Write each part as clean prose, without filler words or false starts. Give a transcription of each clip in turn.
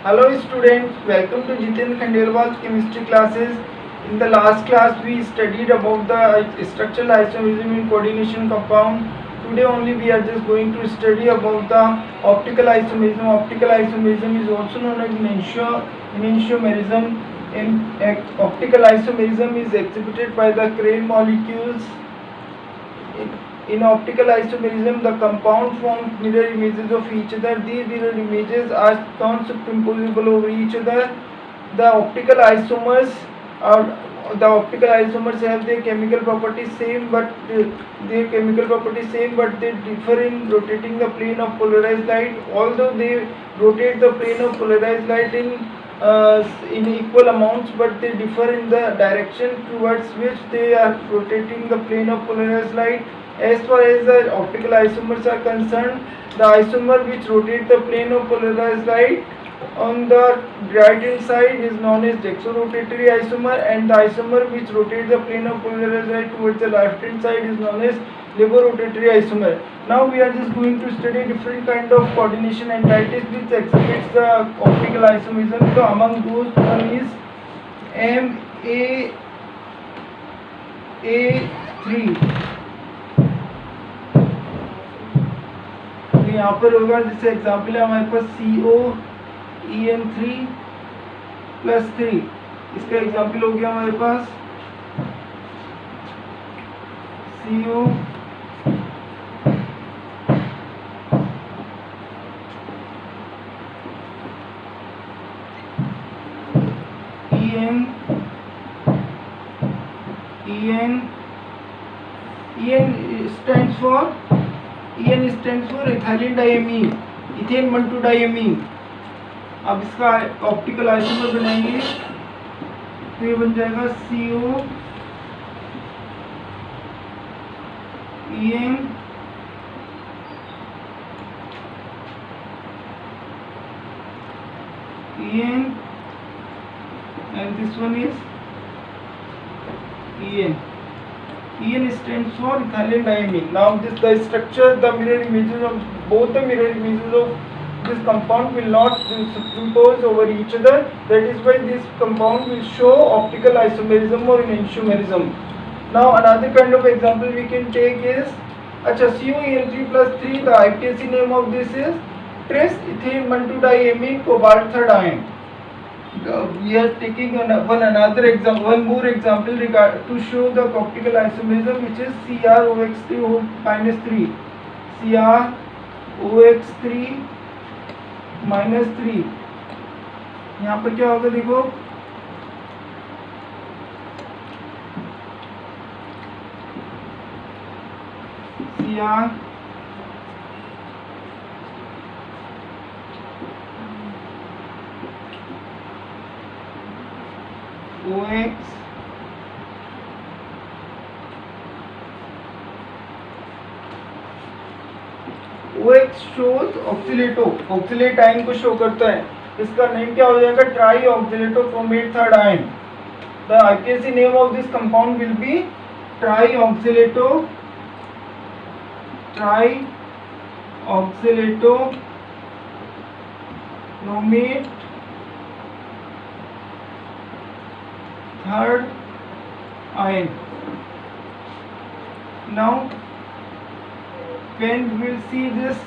Hello students, welcome to Jiten Khandelwal's chemistry classes. In the last class we studied about the structural isomerism in coordination compound. Today only we are just going to study about the optical isomerism. Optical isomerism is also known as enantiomerism. Optical isomerism is exhibited by the Crane molecules. In optical isomerism, the compound forms mirror images of each other. These mirror images are non-superimposable over each other. The optical isomers have their chemical properties same, but they differ in rotating the plane of polarized light. Although they rotate the plane of polarized light in equal amounts, but they differ in the direction towards which they are rotating the plane of polarized light. As far as the optical isomers are concerned, the isomer which rotates the plane of polarized light on the right hand side is known as dextrorotatory isomer, and the isomer which rotates the plane of polarized light towards the left hand side is known as levorotatory isomer. Now we are just going to study different kind of coordination entities which exhibits the optical isomerism. So among those one is MAA3. यहाँ पर होगा, जैसे example है हमारे पास COEN3+3. इसका example हो गया हमारे पास CO EN stands for ethylene diamine, ethane 1,2 diamine. अब इसका ऑप्टिकल आइसोमर बनाएंगे तो ये बन जाएगा COEN and this one is EN. EN stands for ethylene diamine. Now the structure, the mirror images of both the mirror images of this compound will not superimpose over each other. That is why this compound will show optical isomerism or enantiomerism. Now another kind of example we can take is COEN3+3. The IPSC name of this is tris ethane 1,2 diamine cobalt 3rd ion. We are taking one more example to show the optical isomerism, which is CrOX3-3. CrOX3-3. यहाँ पर क्या होगा देखो, OX shows oxalate ion को show करता है. इसका name क्या हो जाएगा, tri oxalato chromate 3rd ion. The IPSC name of this compound will be tri oxalato chromate 3rd ion. Now when we will see this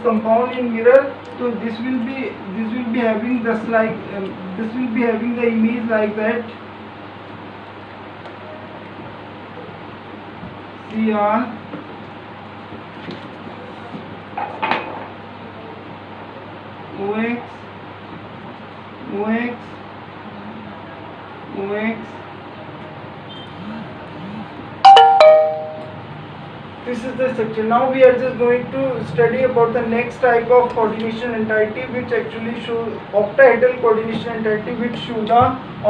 compound in mirror, so this will be having just like this will be having the image like that. OX. This is the structure. Now we are just going to study about the next type of coordination entity, which actually show octahedral coordination entity, which show the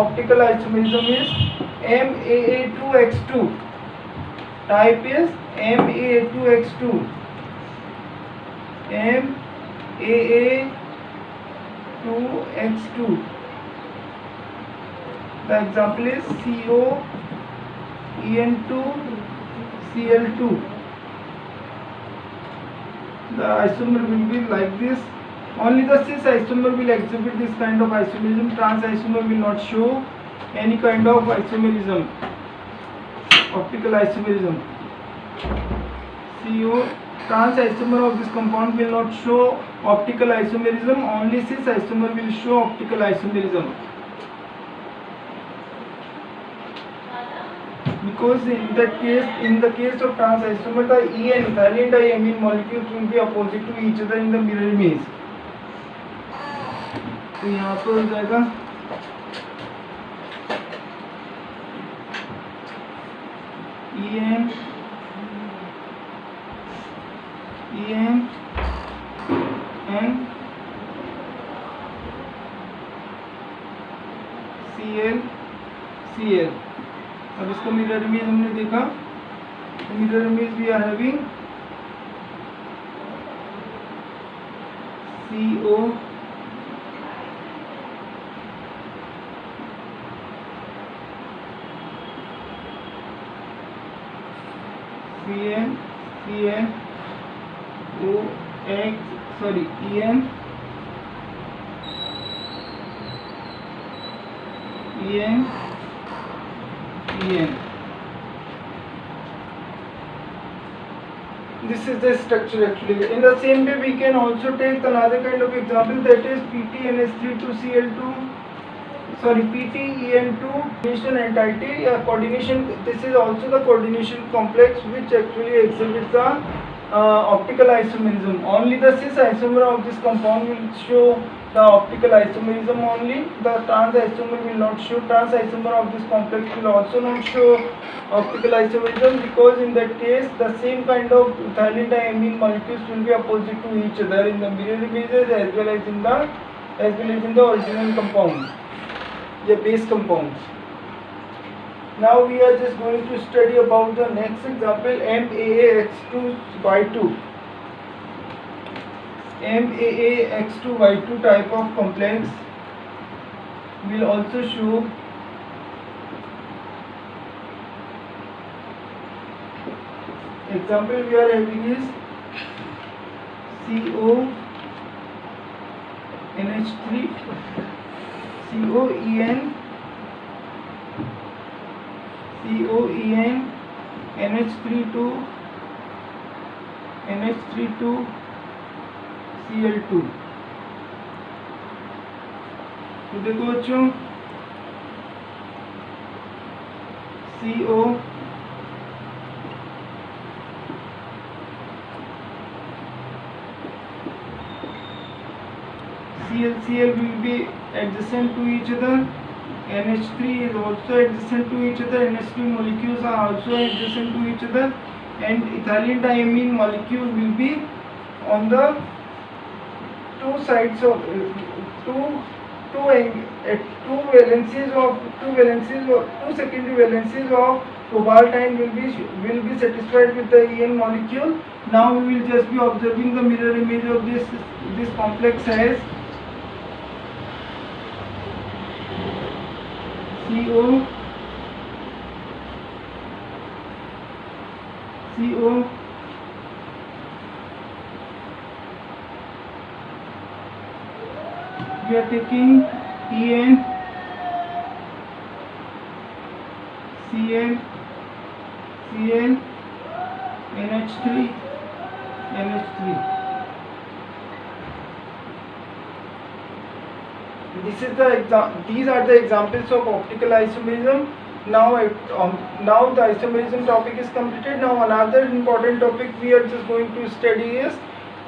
optical isomerism is MAA2X2. Type is MAA2X2. MAA2X2. The example is COEN2Cl2. The isomer will be like this only the cis isomer will exhibit this kind of isomerism. Trans isomer will not show any kind of isomerism, optical isomerism. CO, trans isomer of this compound will not show optical isomerism, only cis isomer will show optical isomerism. Because in the case of trans isomer, the E and ethylene diamine molecules will be opposite to each other in the mirror image. तो यहाँ पर हो जाएगा EN and Cl. अब इसका mirror image हमने देखा, mirror image we are having CO CN OX, sorry, EN This is the structure actually. In the same way, we can also take another kind of example, that is PTNS3-2Cl2. Sorry, PTEN2 coordination entity. Coordination. This is also the coordination complex which actually exhibits the optical isomerism. Only the cis isomer of this compound will show the optical isomerism only. The trans isomer will not show. Trans isomer of this complex will also not show optical isomerism, because in that case the same kind of ethylene diamine molecules will be opposite to each other in the mirror images as well as in the original compound, the base compounds. Now we are just going to study about the next example, MAAX2Y2. MAAX2Y2 type of complex will also show example we are having is CONH3 COEN NH32 Cl2. तो देखो बच्चों, CO Cl will be adjacent to each other. NH3 is also adjacent to each other. NH3 molecules are also adjacent to each other, and ethylene diamine molecule will be on the two sides of two secondary valencies of cobaltine will be satisfied with the EN molecule. Now we will just be observing the mirror image of this complex as CO we are taking EN Cl NH3. These are the examples of optical isomerism. Now the isomerism topic is completed. Now another important topic we are just going to study is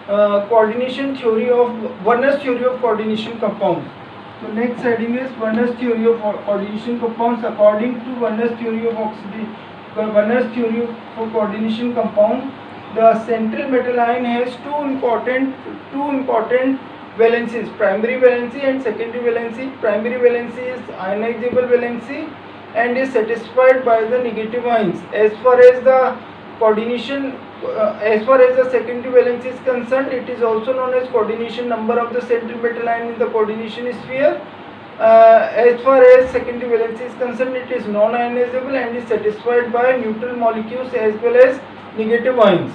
coordination theory of Werner's theory of coordination compounds. So next heading is Werner's theory of coordination compounds. According to Werner's theory for coordination compound, the central metal ion has two important valencies, primary valency and secondary valency. Primary valency is ionizable valency and is satisfied by the negative ions. As far as the coordination, as far as the secondary valency is concerned, it is also known as coordination number of the central metal ion in the coordination sphere. As far as secondary valency is concerned, it is non-ionizable and is satisfied by neutral molecules as well as negative ions.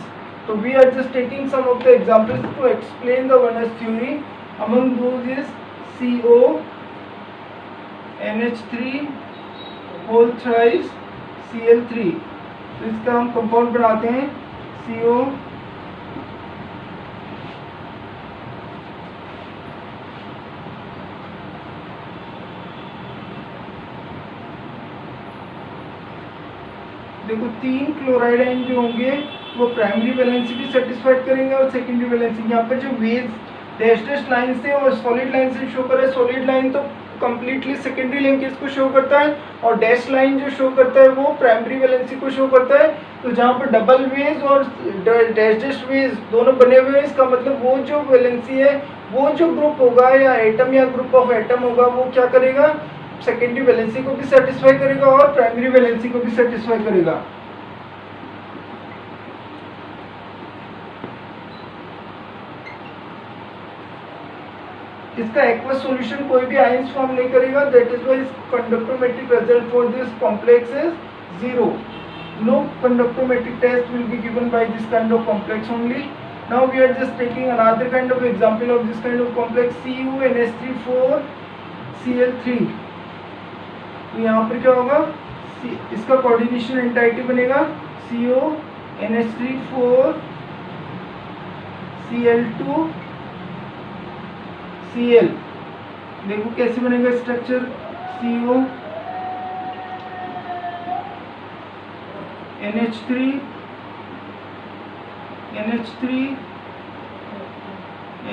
So we are just taking some of the examples to explain the Werner's theory. among those is CO NH3 whole thrice Cl3। तो इसका हम compound बनाते हैं CO देखो 3 chloride ion जो होंगे वो primary valency भी सेटिस्फाइड करेंगे और सेकेंडरी वैलेंसी। यहाँ पर जो वेज डैश डैश लाइन से और सॉलिड लाइन से शो कर रहा है, सॉलिड लाइन तो कंप्लीटली सेकेंडरी लिंकेज को शो करता है और डैश लाइन जो शो करता है वो प्राइमरी वैलेंसी को शो करता है। तो जहाँ पर डबल वेज और डैश डैश वेज दोनों बने हुए हैं, इसका मतलब वो जो वैलेंसी है, वो जो ग्रुप होगा या एटम या ग्रुप ऑफ एटम होगा, वो क्या करेगा, सेकेंडरी वैलेंसी को भी सेटिस्फाई करेगा और प्राइमरी वैलेंसी को भी सेटिस्फाई करेगा। इसका एक्वस सॉल्यूशन कोई भी आयंस फॉर्म नहीं करेगा, that is why conductometric result for this complex is 0। No conductometric test will be given by this kind of complex only. Now we are just taking another kind of example of this kind of complex, CuNH3 Cl3। तो यहाँ पर क्या होगा, इसका coordination entity बनेगा CuNH3 Cl2 Cl। देखो कैसे बनेगा structure, CO NH3 NH3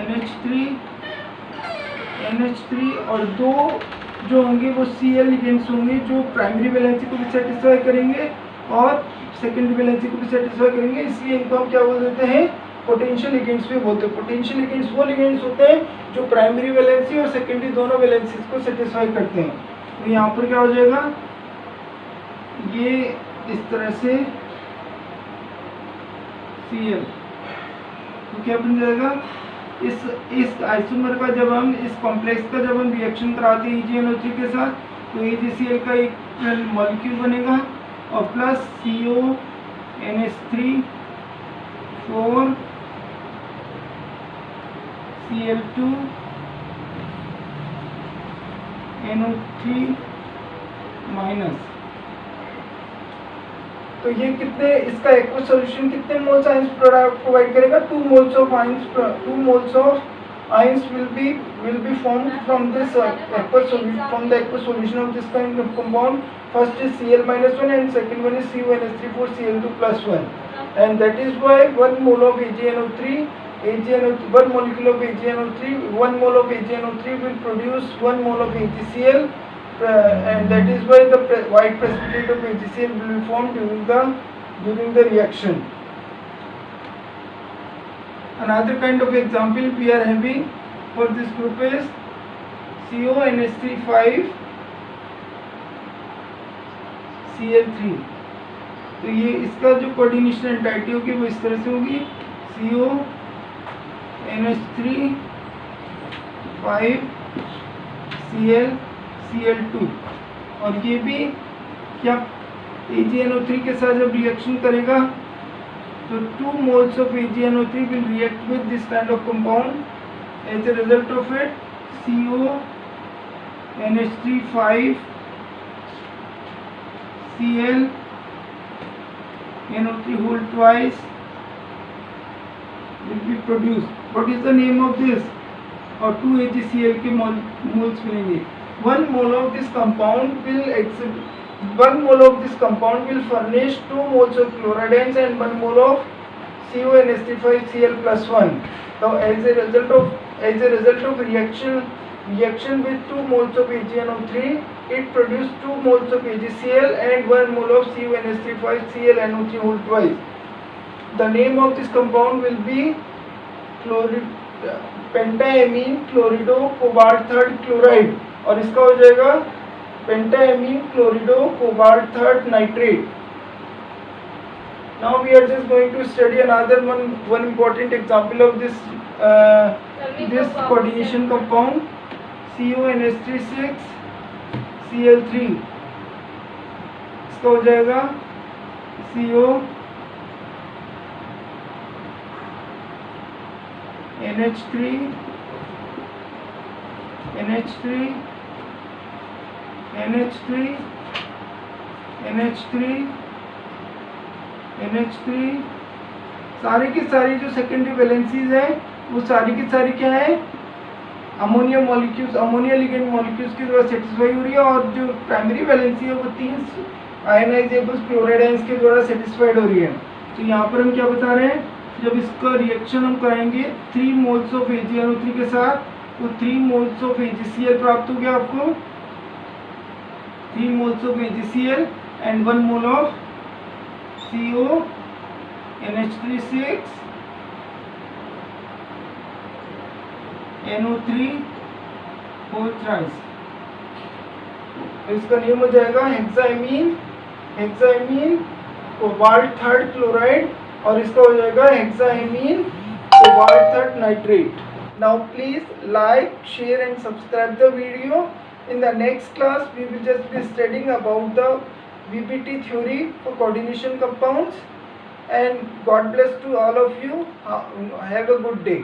NH3 NH3 और दो जो होंगे वो Cl लिगेंड्स होंगे जो प्राइमरी वैलेंसी को भी सेटिस्फाई करेंगे और सेकेंडरी वैलेंसी को भी सेटिस्फाई करेंगे, इसलिए इनको हम क्या बोल देते हैं, पोटेंशियल लिगेंड्स भी बोलते हैं। पोटेंशियल लिगेंड्स वो लिगेंड्स होते हैं जो प्राइमरी वैलेंसी और सेकेंडरी दोनों वैलेंसीज को सेटिस्फाई करते हैं। तो यहाँ पर क्या हो जाएगा, ये इस तरह से Cl, तो क्या बन जाएगा, इस आइसोमर का जब हम इस कॉम्प्लेक्स का जब हम रिएक्शन कराते हैं EgNO3 के साथ, तो AgCl का एक मॉलिक्यूल बनेगा और plus CuNH3 Cl2 NO3 minus. तो ये कितने, इसका एक्वस सॉल्यूशन कितने मोल्स आयंस प्रोवाइड करेगा, 2 moles of ions will be formed from this aqueous solution, from the aqueous solution of this kind of compound. First is Cl-1 and second one is CuNH3 Cl2 + 1, and that is why 1 mole of AgNO3 1 molecule of AgNO3 1 mole of AgNO3 will produce 1 mole of AgCl, and that is why the white precipitate of AgCl will be formed during the reaction. Another kind of example we are having for this group is CuNH3 Cl3। तो ये इसका जो coordination entity होगी वो इस तरह से होगी, CuNH3 Cl2, और ये भी क्या AgNO3 के साथ जब रिएक्शन करेगा तो 2 moles of AgNO3 will react with this kind of compound. As a result of it, CuNH3 Cl NO3 whole twice will be produced. What is the name of this? और 2 AgCl के moles मिलेंगे। 1 mole of this compound will furnish 2 moles of chlorides and 1 mole of CuNH3 Cl + 1. Now, as a result of reaction with 2 moles of AgNO3, it produced 2 moles of AgCl and 1 mole of CuNH3 Cl NO3 whole twice. The name of this compound will be pentaamine chlorido cobalt 3rd chloride, और इसका हो जाएगा pentaamine chlorido cobalt 3rd nitrate. Now we are just going to study another one important example of this coordination compound, CuNH3 Cl3। इसका हो जाएगा CuNH3 NH3 NH3 NH3 NH3, सारी की सारी जो सेकेंडरी वैलेंसीज है वो सारी की सारी क्या है, ammonia molecules, ammonia ligand molecules के द्वारा सेटिस्फाई हो रही है, और जो प्राइमरी वैलेंसी है वो 3 आयनाइजेबल क्लोराइड आयंस के द्वारा सेटिस्फाइड हो रही है। तो यहाँ पर हम क्या बता रहे हैं, जब इसका रिएक्शन हम कराएंगे 3 मोल्स ऑफ AgNO3 के साथ, तो 3 मोल्स ऑफ AgCl प्राप्त हो गया आपको, 3 moles of AgCl and 1 mole of CO NH3 NO3 whole thrice. इसका नियम हो जाएगा हेक्साइमीन कोबाल्ट थर्ड क्लोराइड, और इसका हो जाएगा hexammine cobalt third nitrate. Now please like, share and subscribe the video. In the next class we will just be studying about the VBT theory for coordination compounds, and God bless to all of you. Have a good day.